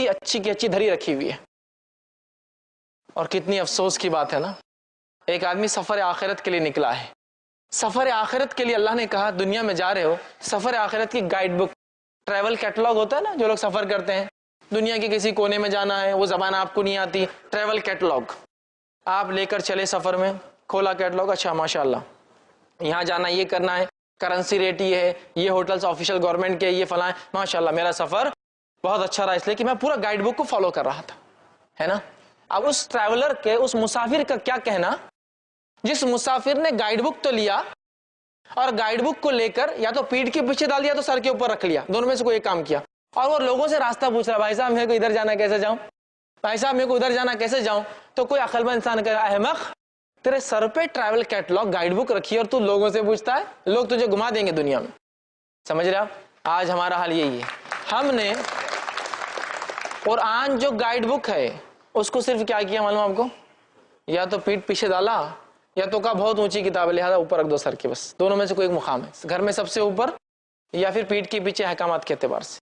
اچھی کی اچھی دھری رکھی ہوئی ہے. اور کتنی افسوس کی بات ہے نا, ایک آدمی سفر آخرت کے لیے نکلا ہے. سفر آخرت کے لیے اللہ نے کہا دنیا میں جا رہے ہو, سفر آخرت کی گائیڈ بک, ٹریول کیٹلاگ ہوتا ہے نا, جو لوگ سفر کرتے ہیں, دنیا کے کسی کونے میں جانا ہے, وہ زبان آپ کو نہیں آتی, ٹریول کیٹلاگ آپ لے کر چلے سفر میں, کھولا کیٹلاگ, اچھا ماشاءاللہ یہاں جانا, یہ کرنا ہے, کرنسی ریٹ یہ ہے, یہ ہوٹلز آفیشیل گورنمنٹ کے, یہ فلاں, ماشاءاللہ میرا سفر بہت اچھا رہا اس لیے کہ میں پورا گائیڈ بک کو فالو کر رہا تھا, ہے نا. اب اس ٹریولر کے, اس مسافر کا کیا کہنا, جس مسافر نے گائیڈ بک تو لیا اور گائیڈ بک کو لے کر یا تو پیٹھ کے پیچھے ڈال دیا تو سر کے اوپر رکھ لیا, دونوں میں سے کوئی ایک کام کیا, اور وہ لوگوں سے راستہ پوچھ رہا, بھائی صاحب میرے کو ادھر جانا کیسے جاؤں, بھائی صاحب میرے کو ادھر جانا کیسے جاؤں. تو کوئی عقل مند انسان کہے احمق, تیرے سر پہ ٹریول کیٹلاگ گائیڈ بک رکھی اور تو لوگوں سے پوچھتا ہے, لوگ تجھے گھما دیں گے دنیا میں. سمجھ رہے آپ, آج ہمارا حال یہی ہے. ہم نے قرآن جو گائیڈ بک ہے اس کو صرف کیا کیا معلوم آپ کو, یا تو پیٹھ پیچھے ڈالا یا تو کہا بہت اونچی کتاب ہے لہذا اوپر رکھ دو سر کے, بس دونوں میں سے کوئی ایک مقام ہے, گھر میں سب سے اوپر یا پھر پیٹھ کے پیچھے احکامات کے اعتبار سے.